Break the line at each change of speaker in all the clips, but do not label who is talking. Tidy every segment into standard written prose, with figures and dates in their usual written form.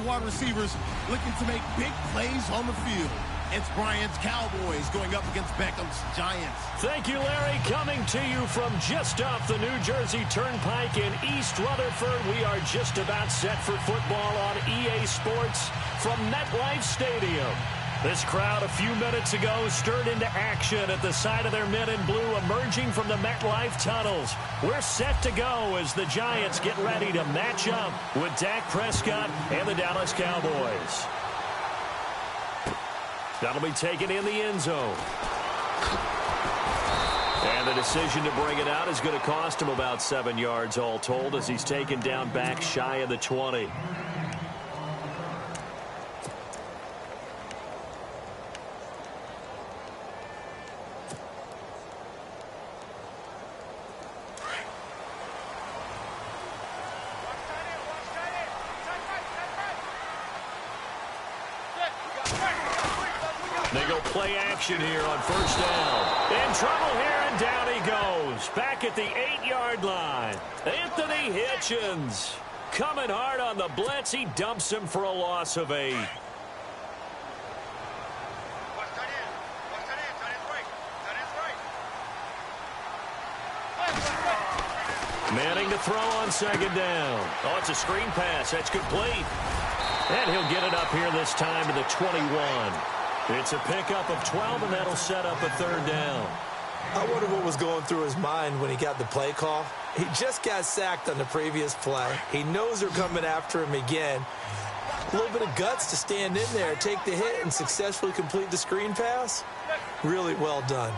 wide receivers looking to make big plays on the field. It's Bryant's Cowboys going up against Beckham's Giants.
Thank you, Larry. Coming to you from just off the New Jersey Turnpike in East Rutherford. We are just about set for football on EA Sports from MetLife Stadium. This crowd a few minutes ago stirred into action at the side of their men in blue emerging from the MetLife tunnels. We're set to go as the Giants get ready to match up with Dak Prescott and the Dallas Cowboys. That'll be taken in the end zone. And the decision to bring it out is going to cost him about 7 yards all told as he's taken down back shy of the 20. They go play action here on first down. In trouble here, and down he goes. Back at the 8-yard line. Anthony Hitchens coming hard on the blitz. He dumps him for a loss of 8. Manning to throw on second down. Oh, it's a screen pass. That's complete. And he'll get it up here this time to the 21. It's a pickup of 12, and that'll set up a third down.
I wonder what was going through his mind when he got the play call. He just got sacked on the previous play. He knows they're coming after him again. A little bit of guts to stand in there, take the hit, and successfully complete the screen pass. Really well done.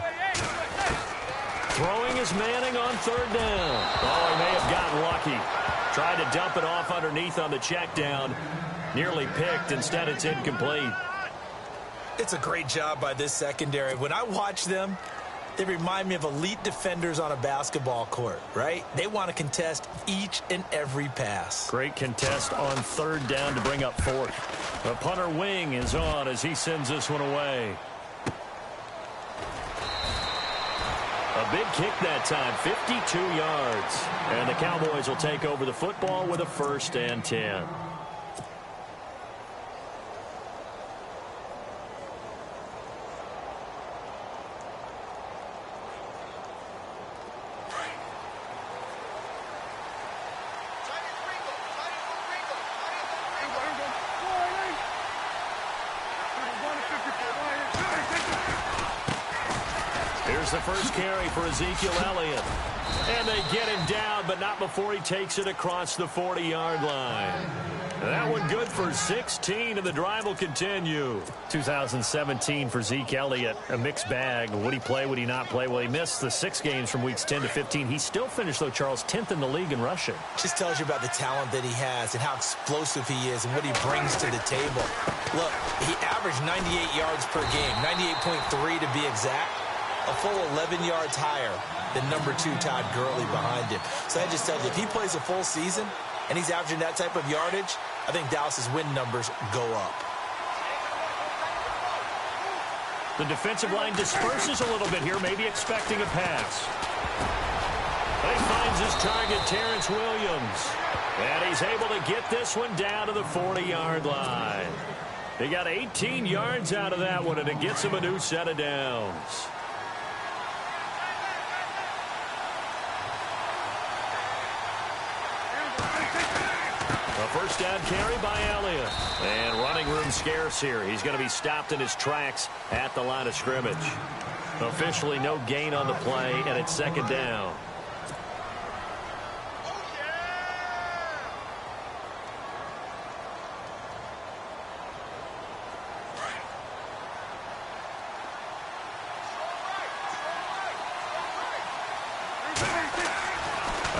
Throwing is Manning on third down. Oh, he may have gotten lucky. Tried to dump it off underneath on the check down. Nearly picked. Instead, it's incomplete.
It's a great job by this secondary. When I watch them, they remind me of elite defenders on a basketball court, right? They want to contest each and every pass.
Great contest on third down to bring up fourth. The punter wing is on as he sends this one away. A big kick that time, 52 yards. And the Cowboys will take over the football with a 1st and 10. Here's the first carry for Ezekiel Elliott. And they get him down, but not before he takes it across the 40-yard line. That one good for 16, and the drive will continue. 2017 for Zeke Elliott, a mixed bag. Would he play, would he not play? Well, he missed the 6 games from weeks 10 to 15. He still finished, though, Charles, 10th in the league in rushing.
Just tells you about the talent that he has and how explosive he is and what he brings to the table. Look, he averaged 98 yards per game, 98.3 to be exact. A full 11 yards higher than number 2 Todd Gurley behind him. So that just tells you, if he plays a full season and he's averaging that type of yardage, I think Dallas's win numbers go up.
The defensive line disperses a little bit here, maybe expecting a pass. He finds his target, Terrence Williams. And he's able to get this one down to the 40-yard line. He got 18 yards out of that one, and it gets him a new set of downs. First down carry by Elliott. And running room scarce here. He's going to be stopped in his tracks at the line of scrimmage. Officially no gain on the play, and it's second down.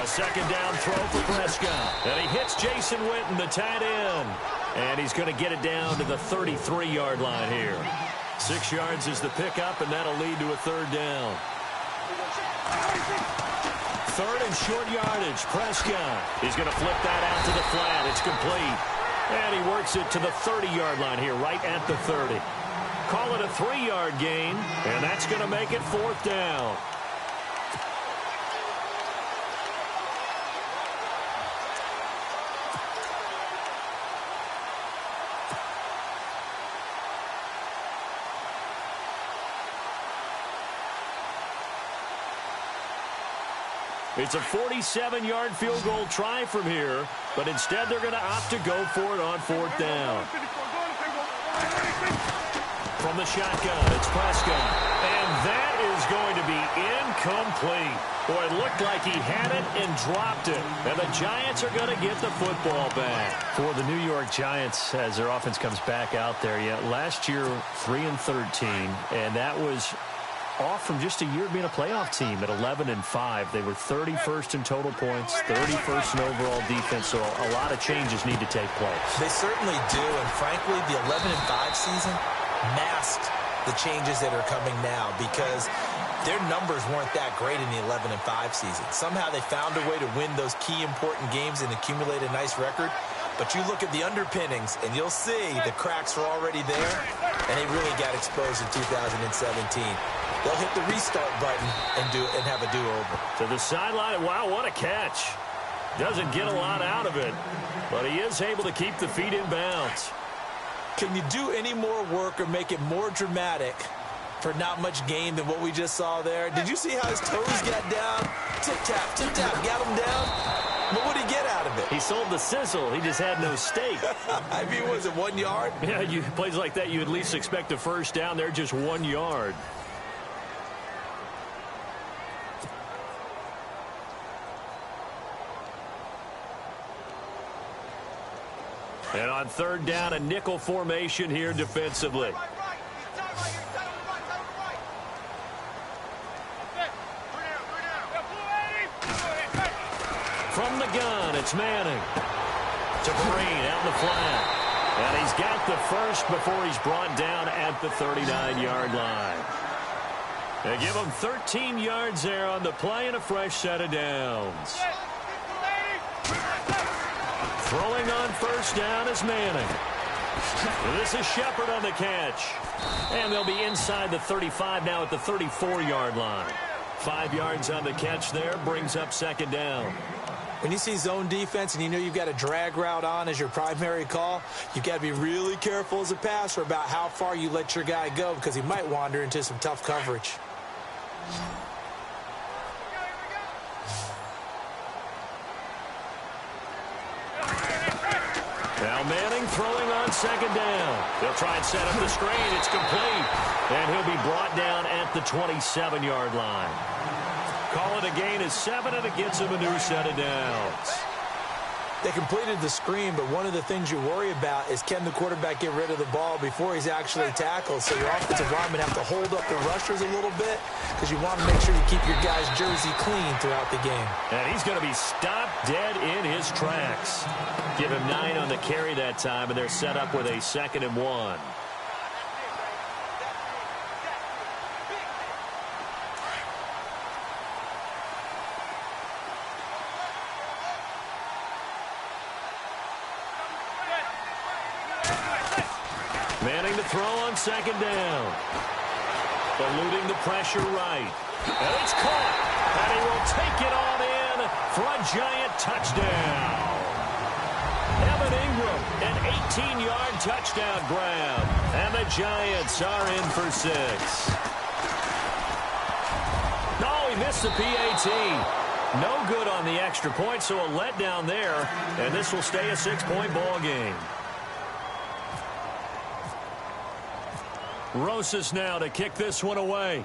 Second down throw for Prescott. And he hits Jason Witten, the tight end. And he's going to get it down to the 33-yard line here. 6 yards is the pickup, and that'll lead to a third down. Third and short yardage. Prescott. He's going to flip that out to the flat. It's complete. And he works it to the 30-yard line here, right at the 30. Call it a 3-yard gain, and that's going to make it fourth down. It's a 47-yard field goal try from here, but instead they're going to opt to go for it on 4th down. From the shotgun, it's Prescott. And that is going to be incomplete. Boy, it looked like he had it and dropped it. And the Giants are going to get the football back.
For the New York Giants, as their offense comes back out there, last year 3-13, and that was off from just a year of being a playoff team at 11-5. They were 31st in total points, 31st in overall defense, so a lot of changes need to take place.
They certainly do, and frankly, the 11-5 season masked the changes that are coming now because their numbers weren't that great in the 11-5 season. Somehow they found a way to win those key important games and accumulate a nice record. But you look at the underpinnings, and you'll see the cracks were already there, and they really got exposed in 2017. They'll hit the restart button and have a do-over.
To the sideline, wow, what a catch. Doesn't get a lot out of it, but he is able to keep the feet in bounds.
Can you do any more work or make it more dramatic for not much gain than what we just saw there? Did you see how his toes got down? Tip-tap, got him down. But what did he get out of it?
He sold the sizzle. He just had no steak.
I mean, was it 1 yard?
Yeah, plays like that, you at least expect a first down. They're just 1 yard. And on 3rd down, a nickel formation here defensively. From the gun, it's Manning. To Green out in the flat. And he's got the first before he's brought down at the 39-yard line. They give him 13 yards there on the play and a fresh set of downs. Throwing on 1st down is Manning. This is Shepard on the catch. And they'll be inside the 35 now at the 34-yard line. 5 yards on the catch there, brings up 2nd down.
When you see zone defense and you know you've got a drag route on as your primary call, you've got to be really careful as a passer about how far you let your guy go because he might wander into some tough coverage.
Now Manning throwing on 2nd down. They'll try and set up the screen. It's complete. And he'll be brought down at the 27-yard line. Call it a gain of 7, and it gets him a new set of downs.
They completed the screen, but one of the things you worry about is can the quarterback get rid of the ball before he's actually tackled? So your offensive linemen have to hold up the rushers a little bit because you want to make sure you keep your guy's jersey clean throughout the game.
And he's going to be stopped dead in his tracks. Give him 9 on the carry that time, and they're set up with a 2nd and 1. Manning to throw on 2nd down. Eluding the pressure right. And it's caught. And he will take it on in for a Giant touchdown. Evan Ingram, an 18-yard touchdown grab. And the Giants are in for 6. No, he missed the PAT. No good on the extra point, so a letdown there. And this will stay a 6-point ball game. Rosas now to kick this one away.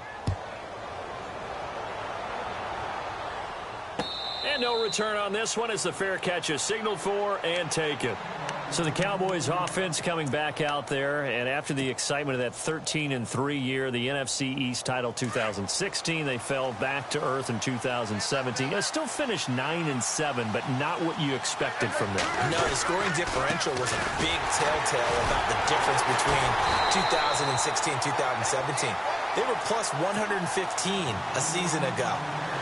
And no return on this one as the fair catch is signaled for and taken. So the Cowboys offense coming back out there, and after the excitement of that 13-3 year, the NFC East title 2016, they fell back to earth in 2017. They still finished 9-7, but not what you expected from them.
No, the scoring differential was a big telltale about the difference between 2016 and 2017. They were plus 115 a season ago.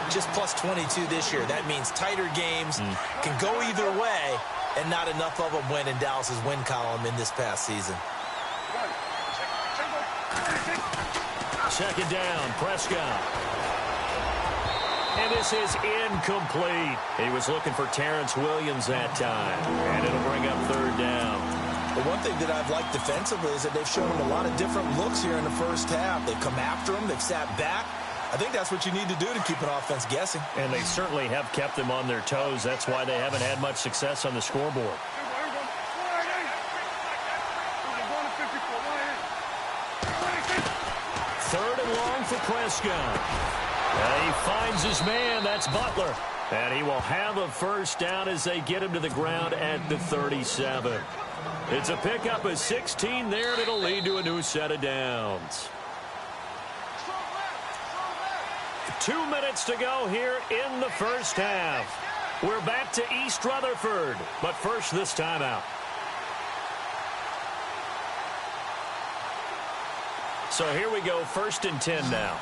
Just plus 22 this year. That means tighter games can go either way, and not enough of them went in Dallas's win column in this past season.
2nd down, Prescott. And this is incomplete. He was looking for Terrence Williams that time, and it'll bring up 3rd down.
The one thing that I've liked defensively is that they've shown him a lot of different looks here in the first half. They've come after him. They've sat back. I think that's what you need to do to keep an offense guessing.
And they certainly have kept them on their toes. That's why they haven't had much success on the scoreboard. Third and long for Prescott. And he finds his man. That's Butler. And he will have a first down as they get him to the ground at the 37. It's a pickup of 16 there, and it'll lead to a new set of downs. 2 minutes to go here in the first half. We're back to East Rutherford, but first this timeout. So here we go, 1st and 10 now.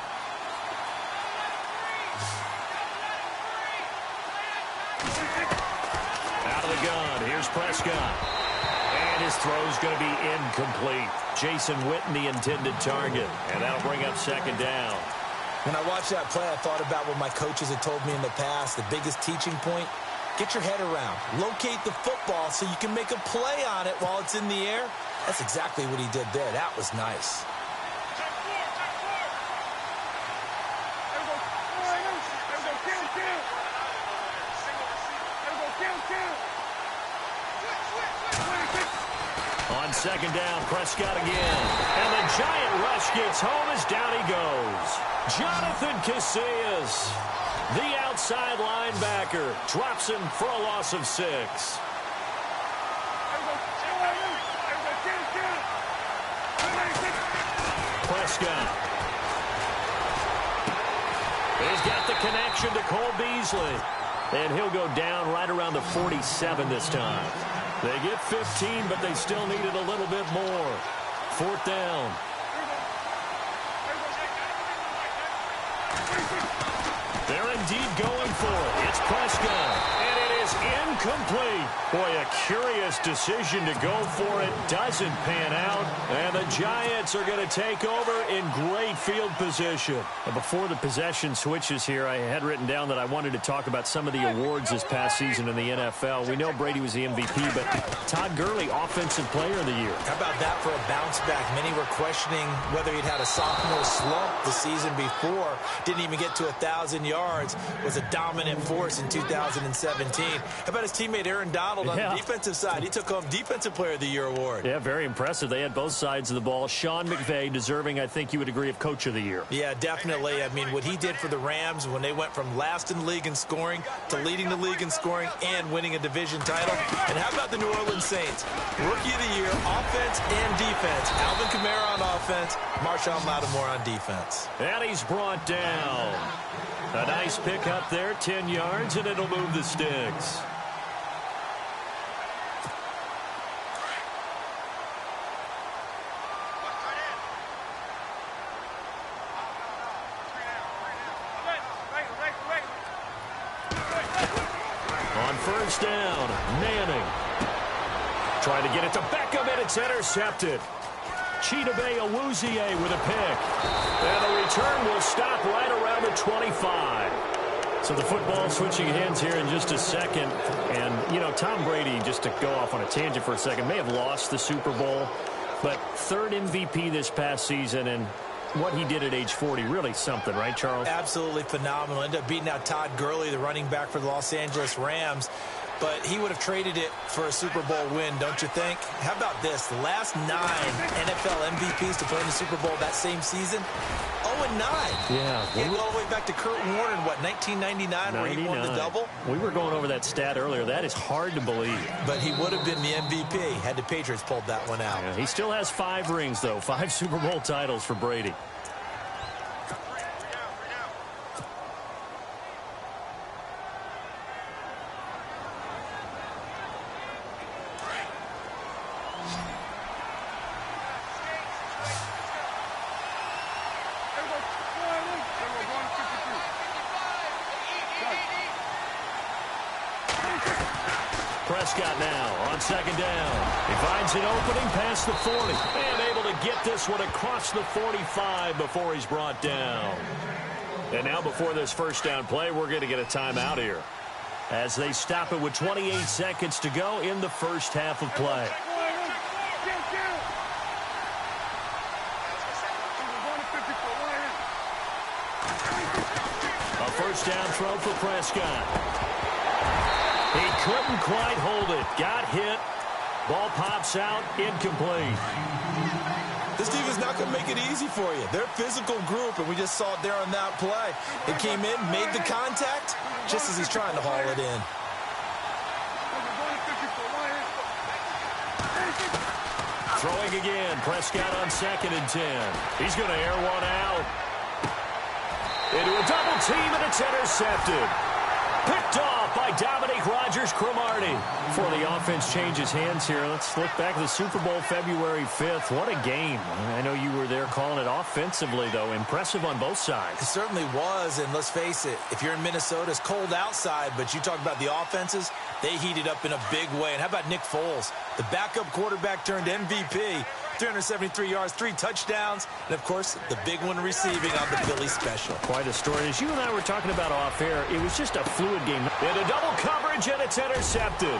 Out of the gun, here's Prescott. And his throw's going to be incomplete. Jason Witten, the intended target. And that'll bring up 2nd down.
When I watched that play, I thought about what my coaches had told me in the past. The biggest teaching point, get your head around. Locate the football so you can make a play on it while it's in the air. That's exactly what he did there. That was nice.
On 2nd down, Prescott again. And the giant rush gets home as down he goes. Jonathan Casillas, the outside linebacker, drops him for a loss of 6. Prescott. He's got the connection to Cole Beasley. And he'll go down right around the 47 this time. They get 15, but they still needed a little bit more. 4th down. They're indeed going for it. It's Prescott. And it is incomplete. Boy, a curious decision to go for it. Doesn't pan out. And the Giants are going to take over in great field position. And before the possession switches here, I had written down that I wanted to talk about some of the awards this past season in the NFL. We know Brady was the MVP, but Todd Gurley, Offensive Player of the Year.
How about that for a bounce back? Many were questioning whether he'd had a sophomore slump the season before. Didn't even get to 1,000 yards. Was a dominant force in 2017. How about his teammate Aaron Donald on the defensive side? He took home Defensive Player of the Year award.
Yeah, very impressive. They had both sides of the ball. Sean McVay deserving, I think you would agree, of Coach of the Year.
Yeah, definitely. I mean, what he did for the Rams when they went from last in the league in scoring to leading the league in scoring and winning a division title. And how about the New Orleans Saints? Rookie of the Year, offense and defense. Alvin Kamara on offense, Marshawn Lattimore on defense.
And he's brought down. A nice pick up there, 10 yards, and it'll move the sticks. On 1st down, Manning. Trying to get it to Beckham, and it's intercepted. Chidobe Awuzie with a pick. And the return will stop right around the 25. So the football switching hands here in just a second. And, you know, Tom Brady, just to go off on a tangent for a second, may have lost the Super Bowl. But 3rd MVP this past season, and what he did at age 40, really something, right, Charles?
Absolutely phenomenal. Ended up beating out Todd Gurley, the running back for the Los Angeles Rams. But he would have traded it for a Super Bowl win, don't you think? How about this? The last 9 NFL MVPs to play in the Super Bowl that same season, 0-9.
Yeah.
Can't go all the way back to Kurt Warner in, what, 1999, where he won the double?
We were going over that stat earlier. That is hard to believe.
But he would have been the MVP had the Patriots pulled that one out.
Yeah, he still has 5 rings, though. 5 Super Bowl titles for Brady. Prescott now on 2nd down. He finds an opening past the 40 and able to get this one across the 45 before he's brought down. And now before this 1st down play, we're going to get a timeout here as they stop it with 28 seconds to go in the first half of play.
touchdown throw for Prescott. He couldn't quite hold it. Got hit. Ball pops out. Incomplete.
This team is not going to make it easy for you. They're a physical group, and we just saw it there on that play. It came in, made the contact, just as he's trying to haul it in.
Throwing again. Prescott on 2nd and 10. He's going to air one out. Into a double team, and it's intercepted. Picked off by Dominique Rodgers-Cromartie. Before the offense changes hands here, let's look back at the Super Bowl February 5th. What a game. I know you were there calling it offensively, though. Impressive on both sides.
It certainly was, and let's face it, if you're in Minnesota, it's cold outside, but you talk about the offenses, they heated up in a big way. And how about Nick Foles? The backup quarterback turned MVP. 373 yards, 3 touchdowns, and, of course, the big one receiving on the Philly special.
Quite a story. As you and I were talking about off air, it was just a fluid game. Into double coverage, and it's intercepted.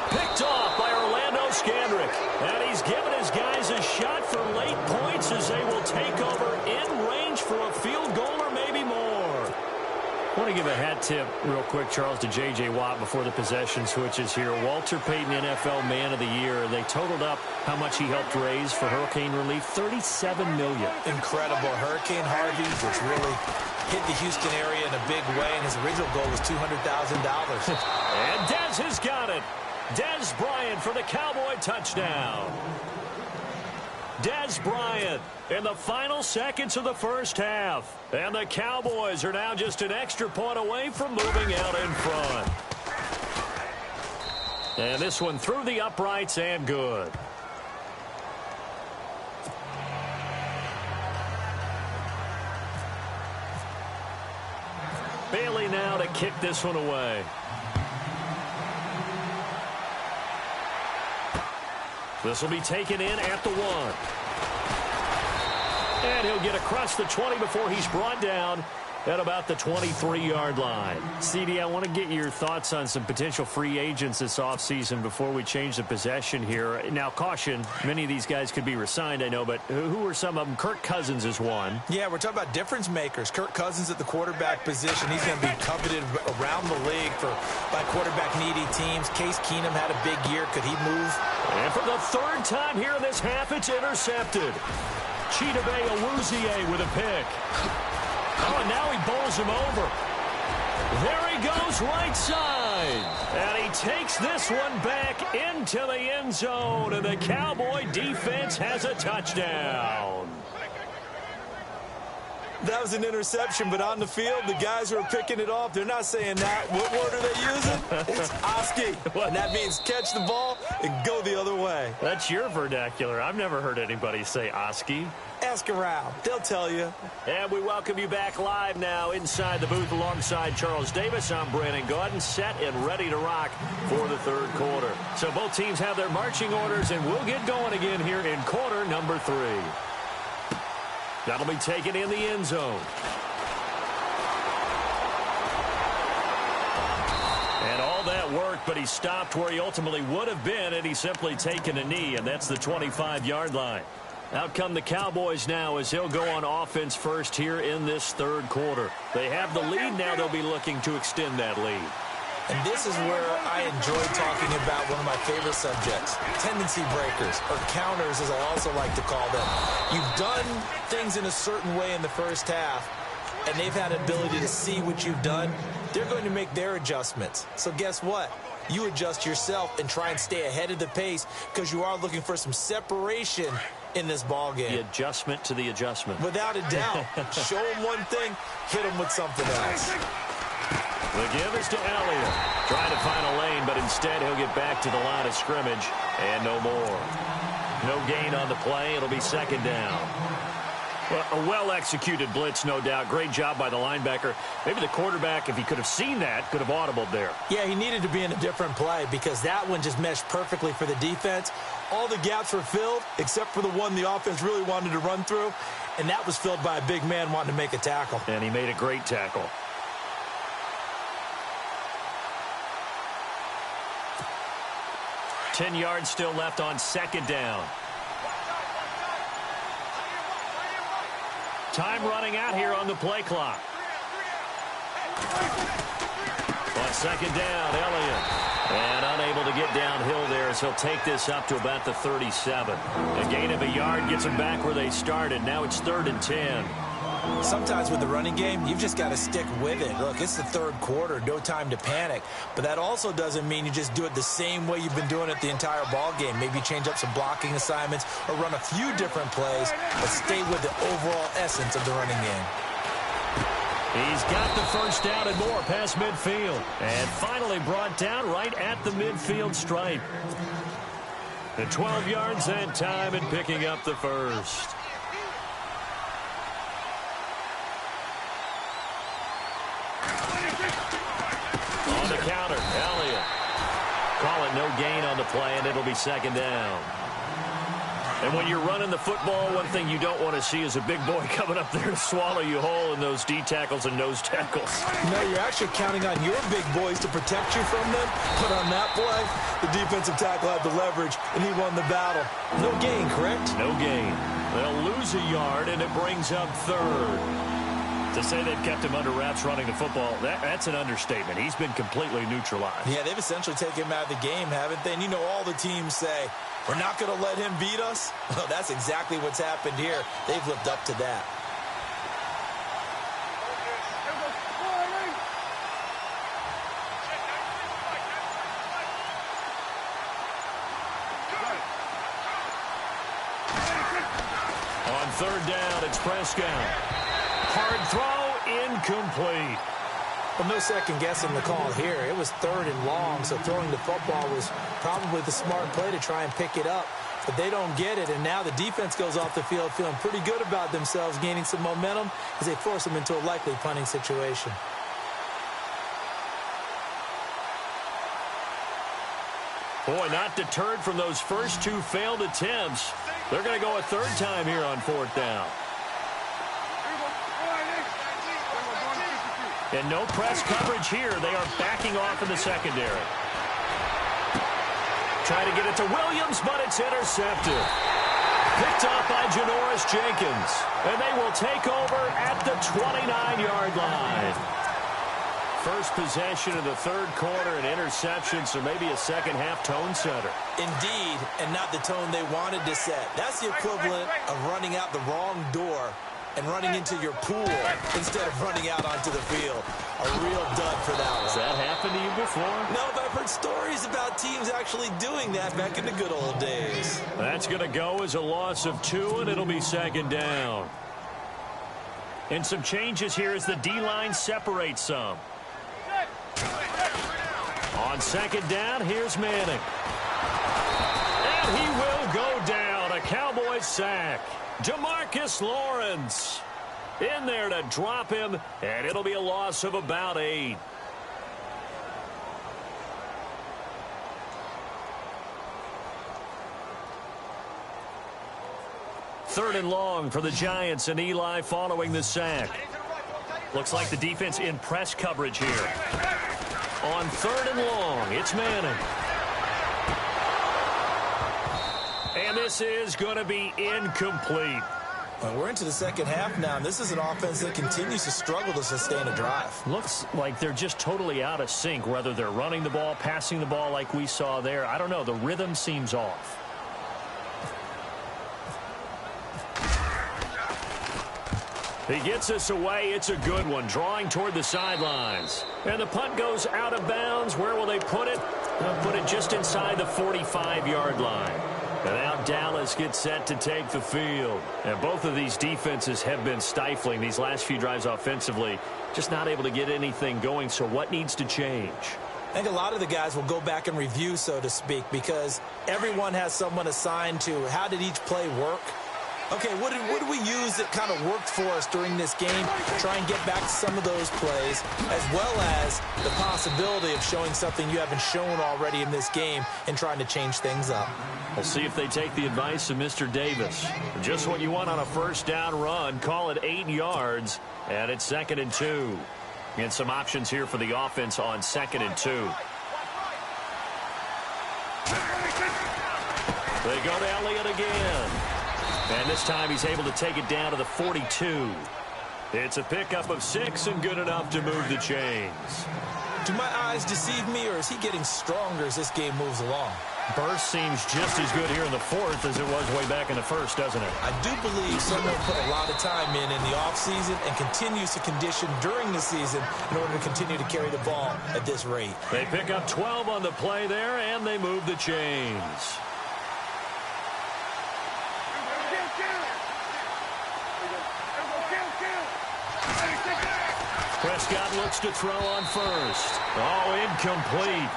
Picked off by Orlando Scandrick. And he's given his guys a shot for late points as they will take over in range for a field goal or maybe more. I want to give a hat tip real quick, Charles, to J.J. Watt before the possession switches here. Walter Payton, NFL Man of the Year. They totaled up how much he helped raise for hurricane relief, $37 million.
Incredible. Hurricane Harvey, which really hit the Houston area in a big way, and his original goal was $200,000.
And Dez has got it. Dez Bryant for the Cowboy touchdown. Dez Bryant in the final seconds of the first half. And the Cowboys are now just an extra point away from moving out in front. And this one through the uprights and good. Bailey now to kick this one away. This will be taken in at the 1. And he'll get across the 20 before he's brought down at about the 23-yard line. CD, I want to get your thoughts on some potential free agents this offseason before we change the possession here. Now, caution, many of these guys could be re-signed, I know, but who are some of them? Kirk Cousins is one.
Yeah, we're talking about difference makers. Kirk Cousins at the quarterback position. He's going to be coveted around the league by quarterback-needy teams. Case Keenum had a big year. Could he move?
And for the 3rd time here in this half, it's intercepted. Chidobe Awuzie with a pick. Oh, and now he bowls him over. There he goes, right side. And he takes this one back into the end zone, and the Cowboy defense has a touchdown.
That was an interception, but on the field, the guys who are picking it off, they're not saying that. What word are they using? It's Oski. And that means catch the ball and go the other way.
That's your vernacular. I've never heard anybody say Oski.
Ask around. They'll tell you.
And we welcome you back live now inside the booth alongside Charles Davis. I'm Brandon Gaudin, set and ready to rock for the 3rd quarter. So both teams have their marching orders, and we'll get going again here in quarter number 3. That'll be taken in the end zone. And all that worked, but he stopped where he ultimately would have been had he simply taken a knee, and that's the 25-yard line. Out come the Cowboys now as he'll go on offense first here in this 3rd quarter. They have the lead now. They'll be looking to extend that lead.
And this is where I enjoy talking about one of my favorite subjects, tendency breakers, or counters as I also like to call them. You've done things in a certain way in the first half, and they've had an ability to see what you've done. They're going to make their adjustments. So guess what? You adjust yourself and try and stay ahead of the pace because you are looking for some separation in this ball game.
The adjustment to the adjustment.
Without a doubt. Show them one thing, hit them with something else.
The give is to Elliott. Trying to find a lane, but instead he'll get back to the line of scrimmage and no more. No gain on the play. It'll be 2nd down. Well, a well-executed blitz, no doubt. Great job by the linebacker. Maybe the quarterback, if he could have seen that, could have audibled there.
Yeah, he needed to be in a different play because that one just meshed perfectly for the defense. All the gaps were filled except for the one the offense really wanted to run through, and that was filled by a big man wanting to make a tackle.
And he made a great tackle. Ten yards still left on 2nd down. Time running out here on the play clock. On second down, Elliott. And unable to get downhill there as he'll take this up to about the 37. A gain of a yard gets them back where they started. Now it's 3rd and 10.
Sometimes with the running game, you've just got to stick with it. Look, it's the 3rd quarter, no time to panic. But that also doesn't mean you just do it the same way you've been doing it the entire ball game. Maybe change up some blocking assignments or run a few different plays, but stay with the overall essence of the running game.
He's got the first down and more past midfield. And finally brought down right at the midfield stripe. The 12 yards that time and picking up the first. On the counter, Elliott. Call it no gain on the play, and it'll be 2nd down. And when you're running the football, one thing you don't want to see is a big boy coming up there to swallow you whole in those D tackles and nose tackles.
No, you're actually counting on your big boys to protect you from them. But on that play, the defensive tackle had the leverage, and he won the battle. No gain, correct?
No gain. They'll lose a yard, and it brings up 3rd. To say they've kept him under wraps running the football, that's an understatement. He's been completely neutralized.
Yeah, they've essentially taken him out of the game, haven't they? And you know all the teams say, we're not going to let him beat us. Well, that's exactly what's happened here. They've lived up to that.
On 3rd down, it's Prescott. Hard throw, incomplete.
Well, no second guessing the call here. It was 3rd and long, so throwing the football was probably the smart play to try and pick it up. But they don't get it, and now the defense goes off the field feeling pretty good about themselves, gaining some momentum as they force them into a likely punting situation.
Boy, not deterred from those first 2 failed attempts. They're going to go a 3rd time here on 4th down. And no press coverage here. They are backing off in the secondary. Trying to get it to Williams, but it's intercepted. Picked off by Janoris Jenkins. And they will take over at the 29-yard line. First possession of the 3rd quarter, an interception, so maybe a second-half tone setter.
Indeed, and not the tone they wanted to set. That's the equivalent of running out the wrong door and running into your pool instead of running out onto the field. A real dud for that one.
Has that happened to you before?
No, but I've heard stories about teams actually doing that back in the good old days.
That's going to go as a loss of 2, and it'll be 2nd down. And some changes here as the D-line separates some. On 2nd down, here's Manning. And he will go down. A Cowboys sack. Demarcus Lawrence in there to drop him, and it'll be a loss of about 8. Third and long for the Giants, and Eli following the sack. Looks like the defense in press coverage here. On 3rd and long, it's Manning. And this is going to be incomplete.
Well, we're into the second half now, and this is an offense that continues to struggle to sustain a drive.
Looks like they're just totally out of sync, whether they're running the ball, passing the ball like we saw there. I don't know. The rhythm seems off. He gets us away. It's a good one, drawing toward the sidelines. And the punt goes out of bounds. Where will they put it? They'll put it just inside the 45-yard line. And now Dallas gets set to take the field. And both of these defenses have been stifling these last few drives offensively. Just not able to get anything going. So what needs to change?
I think a lot of the guys will go back and review, so to speak, because everyone has someone assigned to how did each play work. Okay, what did we use that kind of worked for us during this game? Try and get back to some of those plays, as well as the possibility of showing something you haven't shown already in this game and trying to change things up.
We'll see if they take the advice of Mr. Davis. Just what you want on a first down run. Call it 8 yards, and it's 2nd and 2. And some options here for the offense on 2nd and 2. They go to Elliott again. And this time he's able to take it down to the 42. It's a pickup of 6 and good enough to move the chains.
Do my eyes deceive me, or is he getting stronger as this game moves along?
Burst seems just as good here in the fourth as it was way back in the first, doesn't it?
I do believe someone put a lot of time in the offseason and continues to condition during the season in order to continue to carry the ball at this rate.
They pick up 12 on the play there, and they move the chains. Prescott looks to throw on first. Oh, incomplete.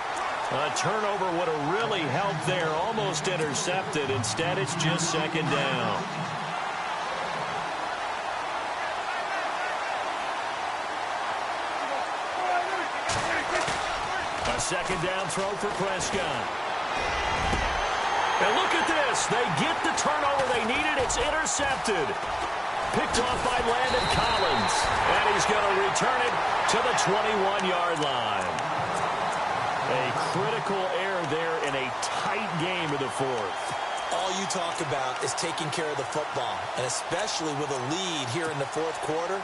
A turnover would have really helped there. Almost intercepted. Instead, it's just second down. A second down throw for Prescott. And look at this. They get the turnover they needed. It's intercepted. Picked off by Landon Collins. And he's going to return it to the 21-yard line. A critical error there in a tight game in the fourth.
All you talk about is taking care of the football, and especially with a lead here in the fourth quarter,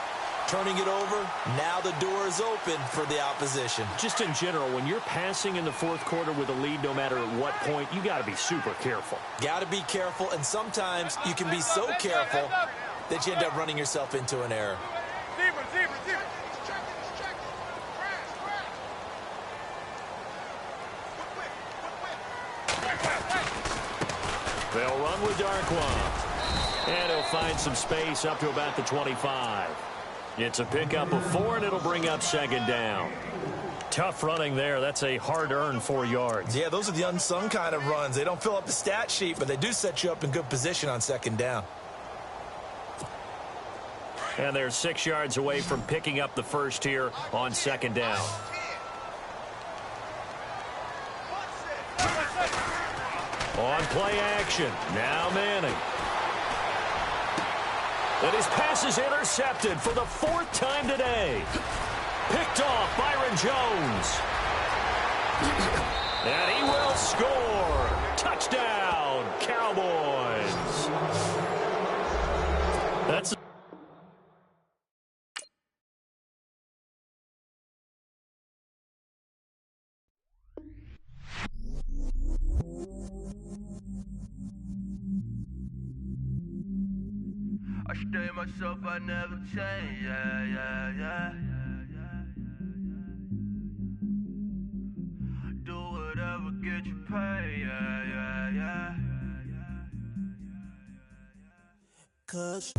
turning it over, now the door is open for the opposition.
Just in general, when you're passing in the fourth quarter with a lead, no matter at what point, you got to be super careful.
Got to be careful, and sometimes you can be so careful that you end up running yourself into an error.
They'll run with Darkwa. And he'll find some space up to about the 25. It's a pickup of 4, and it'll bring up second down.
Tough running there. That's a hard-earned 4 yards.
Yeah, those are the unsung kind of runs. They don't fill up the stat sheet, but they do set you up in good position on second down.
And they're 6 yards away from picking up the first here on second down.
On play action, now Manning. And his pass is intercepted for the 4th time today. Picked off Byron Jones. And he will score. Touchdown, Cowboys. That's
I stay myself, I never change, yeah. Do whatever, get you paid, yeah. 'Cause